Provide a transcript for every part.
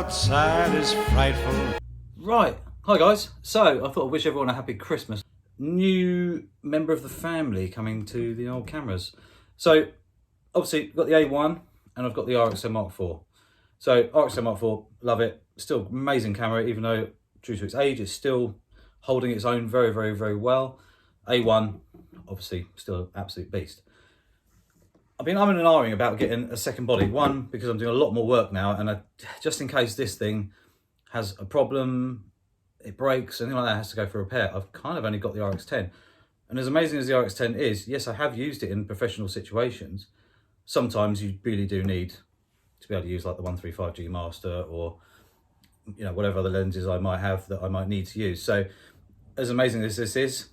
outside is frightful. Right, hi guys. So I thought I'd wish everyone a happy Christmas. New member of the family coming to the old cameras. So obviously I've got the A1 and I've got the RX-10 Mark IV. So RX-10 Mark IV, love it. Still amazing camera, even though due to its age, it's still holding its own very, very, very well. A1, obviously still an absolute beast. I've been umming and ahhing about getting a second body. One, because I'm doing a lot more work now, and just in case this thing has a problem, it breaks, anything like that has to go for repair, I've kind of only got the RX-10. And as amazing as the RX-10 is, yes, I have used it in professional situations. Sometimes you really do need to be able to use like the 135G Master or, you know, whatever other lenses I might have that I might need to use. So as amazing as this is,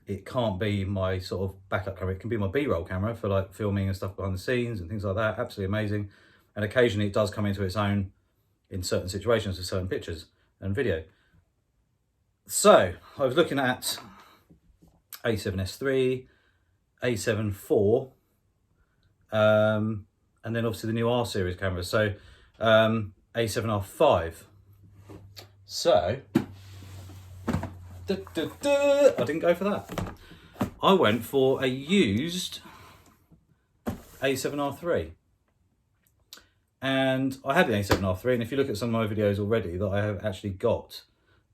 it can't be my sort of backup camera. It can be my B-roll camera for like filming and stuff behind the scenes and things like that. Absolutely amazing. And occasionally it does come into its own in certain situations with certain pictures and video. So I was looking at A7S III, A7 IV, and then obviously the new R series cameras. So A7R V. So I didn't go for that. I went for a used A7R III. And I had the A7R III, and if you look at some of my videos already, that I have actually got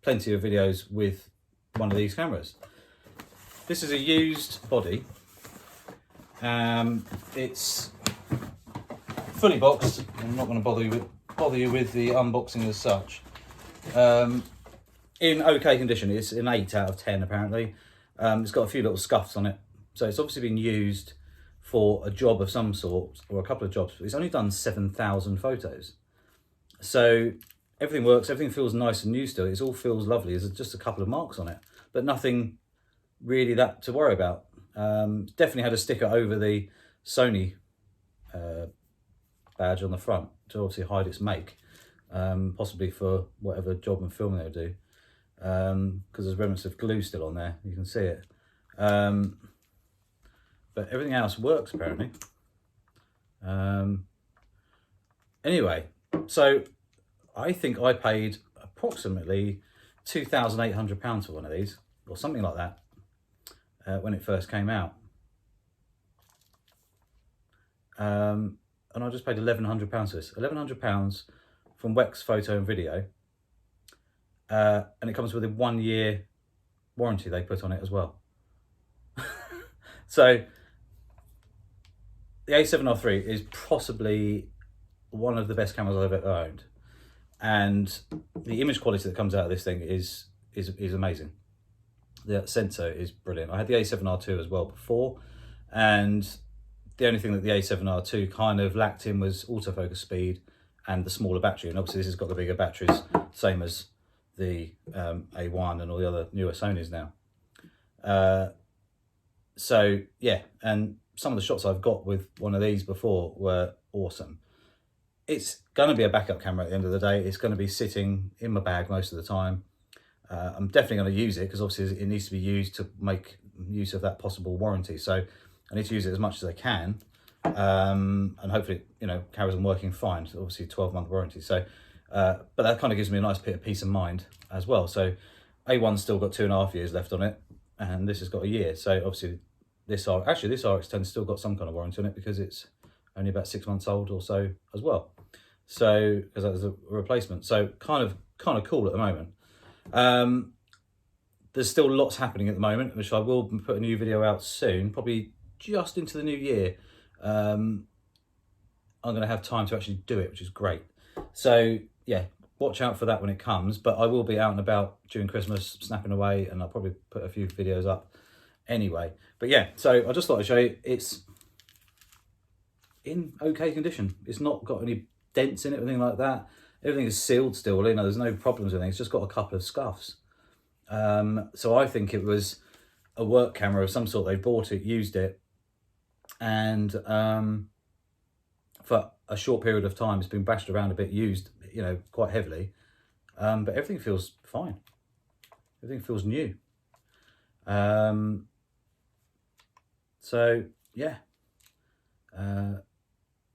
plenty of videos with one of these cameras. This is a used body. It's fully boxed. I'm not going to bother you with the unboxing as such. In okay condition. It's an 8 out of 10 apparently. It's got a few little scuffs on it, so it's obviously been used for a job of some sort or a couple of jobs. It's only done 7,000 photos, so everything works, everything feels nice and new still. It all feels lovely. There's just a couple of marks on it, but nothing really that to worry about. Definitely had a sticker over the Sony badge on the front to obviously hide its make, possibly for whatever job and film they'll do, because there's remnants of glue still on there, you can see it. But everything else works apparently. Anyway, so I think I paid approximately £2,800 for one of these, or something like that, when it first came out. And I just paid £1,100 for this. £1,100 from Wex Photo and Video. And it comes with a 1-year warranty they put on it as well. So the A7R III is possibly one of the best cameras I've ever owned, and the image quality that comes out of this thing is amazing. The sensor is brilliant. I had the A7R II as well before, and the only thing that the A7R II kind of lacked in was autofocus speed and the smaller battery, and obviously this has got the bigger batteries, same as the A1 and all the other newer Sonys now. So yeah, and some of the shots I've got with one of these before were awesome. It's going to be a backup camera at the end of the day. It's going to be sitting in my bag most of the time. I'm definitely going to use it because obviously it needs to be used to make use of that possible warranty. So I need to use it as much as I can, and hopefully, you know, carries on working fine. So obviously 12-month warranty. So, but that kind of gives me a nice bit of peace of mind as well. So A1's still got 2.5 years left on it, and this has got a year. So obviously this RX-10's still got some kind of warranty on it because it's only about 6 months old or so as well. So because that was a replacement. So kind of cool at the moment. There's still lots happening at the moment, which I will put a new video out soon, probably just into the new year. I'm going to have time to actually do it, which is great. So yeah, watch out for that when it comes, but I will be out and about during Christmas snapping away, and I'll probably put a few videos up anyway. But yeah, so I just thought I'd show you it's in okay condition. It's not got any dents in it or anything like that. Everything is sealed still, you know, there's no problems with anything. It's just got a couple of scuffs. So I think it was a work camera of some sort. They bought it, used it, and for a short period of time it's been bashed around a bit, used, you know, quite heavily, but everything feels fine. Everything feels new. So yeah,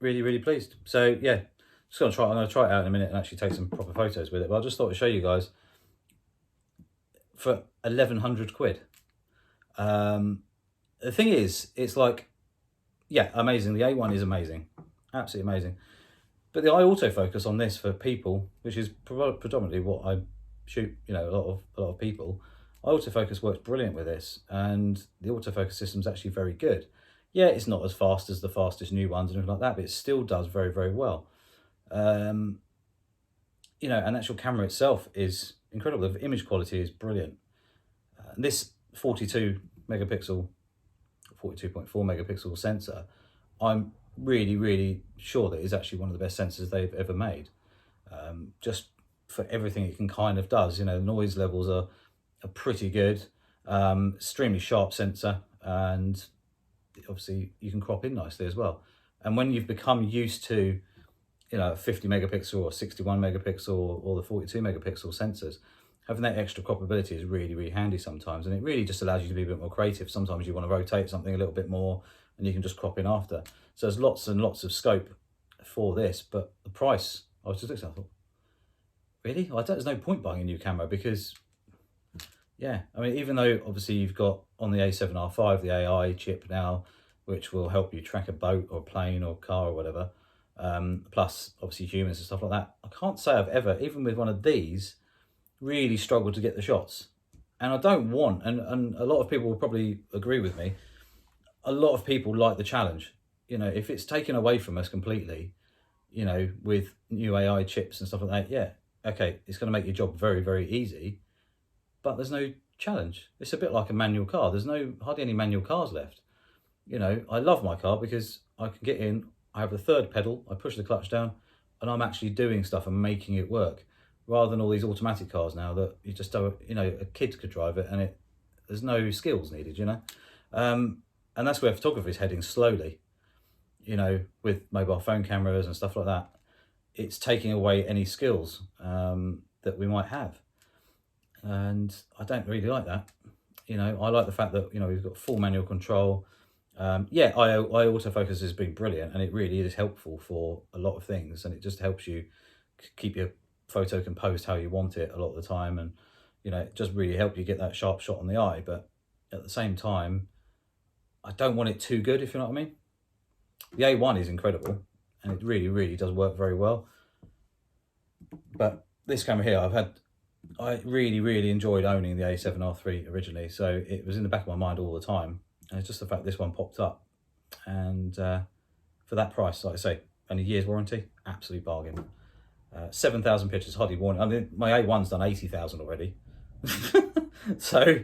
really pleased. So yeah, I'm going to try it out in a minute and actually take some proper photos with it. But I just thought to show you guys for 1,100 quid. The thing is, it's like, yeah, amazing. The A1 is amazing, absolutely amazing. But the eye autofocus on this for people, which is predominantly what I shoot, you know, a lot of people, eye autofocus works brilliant with this, and the autofocus system is actually very good. Yeah, it's not as fast as the fastest new ones and everything like that, but it still does very, very well. You know, and the actual camera itself is incredible. The image quality is brilliant. This 42 megapixel, 42.4 megapixel sensor, I'm really, really sure that is actually one of the best sensors they've ever made. Just for everything it can kind of does. You know, noise levels are pretty good. Extremely sharp sensor, and obviously you can crop in nicely as well. And when you've become used to, you know, 50 megapixel or 61 megapixel or the 42 megapixel sensors, having that extra croppability is really, really handy sometimes. And it really just allows you to be a bit more creative. Sometimes you want to rotate something a little bit more and you can just crop in after. So there's lots and lots of scope for this, but the price, I was just looking, I thought, really? There's no point buying a new camera because, yeah, I mean, even though obviously you've got on the A7R III, the AI chip now, which will help you track a boat or a plane or car or whatever, plus obviously humans and stuff like that, I can't say I've ever, even with one of these, really struggled to get the shots. And I don't want, and a lot of people will probably agree with me, a lot of people like the challenge. You know, if it's taken away from us completely, you know, with new AI chips and stuff like that, yeah, okay, it's going to make your job very, very easy, but there's no challenge. It's a bit like a manual car. There's hardly any manual cars left. You know, I love my car because I can get in, I have the third pedal, I push the clutch down, and I'm actually doing stuff and making it work, rather than all these automatic cars now that you just don't, you know, a kid could drive it and there's no skills needed, you know. And that's where photography is heading slowly, you know, with mobile phone cameras and stuff like that. It's taking away any skills that we might have. And I don't really like that. You know, I like the fact that, you know, we've got full manual control. Yeah, I autofocus has been brilliant, and it really is helpful for a lot of things, and it just helps you keep your photo composed how you want it a lot of the time, and you know, it just really help you get that sharp shot on the eye. But at the same time, I don't want it too good, if you know what I mean. The A1 is incredible, and it really, really does work very well. But this camera here, I really, really enjoyed owning the A7R III originally, so it was in the back of my mind all the time. And it's just the fact this one popped up, and for that price, like I say, and a year's warranty, absolute bargain. 7,000 pictures, hardly worn. I mean, my A1's done 80,000 already. So,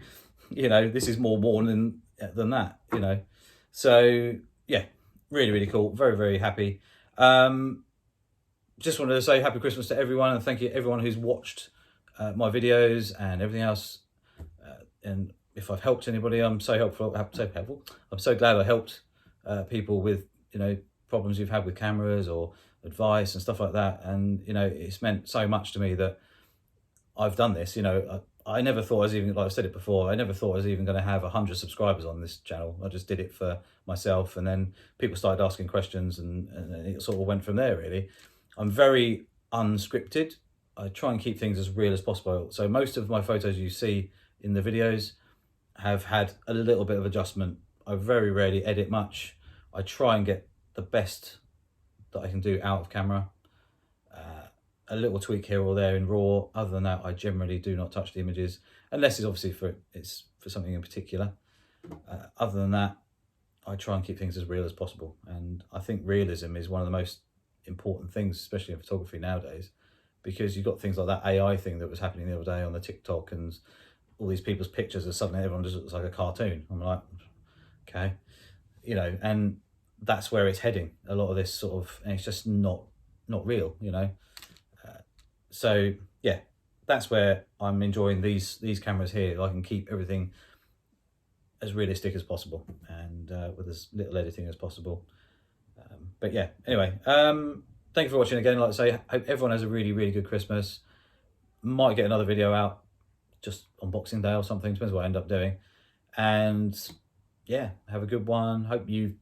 you know, this is more worn than that, you know. So, yeah, really, really cool. Very, very happy. Just wanted to say happy Christmas to everyone, and thank you everyone who's watched my videos and everything else. And if I've helped anybody, I'm so helpful. I'm so glad I helped people with, you know, problems you've had with cameras or advice and stuff like that. And you know, it's meant so much to me that I've done this. You know, I never thought I was even, like I've said it before, I never thought I was even going to have 100 subscribers on this channel. I just did it for myself, and then people started asking questions, and it sort of went from there, really. I'm very unscripted. I try and keep things as real as possible. So most of my photos you see in the videos have had a little bit of adjustment. I very rarely edit much. I try and get the best that I can do out of camera. A little tweak here or there in RAW. Other than that, I generally do not touch the images, unless it's obviously for something in particular. Other than that, I try and keep things as real as possible. And I think realism is one of the most important things, especially in photography nowadays, because you've got things like that AI thing that was happening the other day on the TikTok, and all these people's pictures are suddenly everyone just looks like a cartoon. I'm like, okay, you know, and that's where it's heading. A lot of this sort of, and it's just not real, you know. So yeah, that's where I'm enjoying these cameras here. I can keep everything as realistic as possible, and with as little editing as possible. But yeah, anyway, thank you for watching again. Like I say, hope everyone has a really, really good Christmas. Might get another video out just on Boxing Day or something, depends what I end up doing. And yeah, have a good one. Hope you've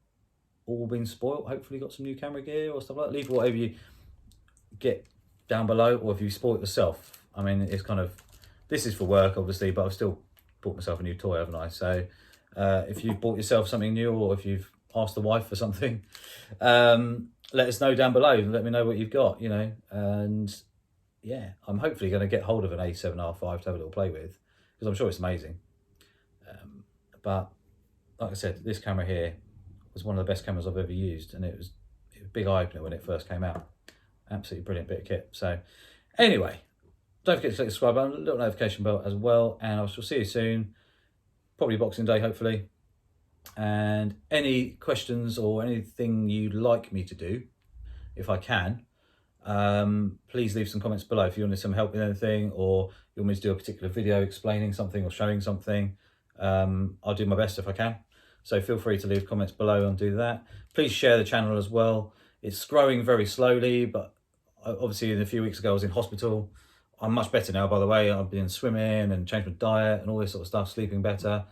all been spoilt. Hopefully got some new camera gear or stuff like that. Leave whatever you get down below, or if you bought it yourself. I mean, it's kind of, this is for work obviously, but I've still bought myself a new toy, haven't I? So if you've bought yourself something new, or if you've asked the wife for something, let us know down below. Let me know what you've got, you know. And yeah, I'm hopefully going to get hold of an A7R III to have a little play with, because I'm sure it's amazing. But like I said, this camera here was one of the best cameras I've ever used, and it was a big eye opener when it first came out. Absolutely brilliant bit of kit. So anyway, don't forget to click the subscribe button, a little notification bell as well, and I shall see you soon, probably Boxing Day hopefully. And any questions or anything you'd like me to do, if I can, please leave some comments below. If you want some help with anything, or you want me to do a particular video explaining something or showing something, I'll do my best if I can. So feel free to leave comments below and do that. Please share the channel as well. It's growing very slowly, but obviously a few weeks ago I was in hospital. I'm much better now, by the way. I've been swimming and changed my diet and all this sort of stuff, sleeping better,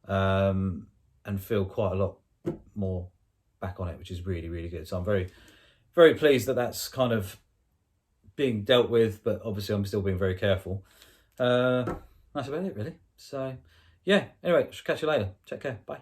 and feel quite a lot more back on it, which is really, really good. So I'm very, very pleased that that's kind of being dealt with, but obviously I'm still being very careful. That's about it really. So yeah, anyway, catch you later. Take care, bye.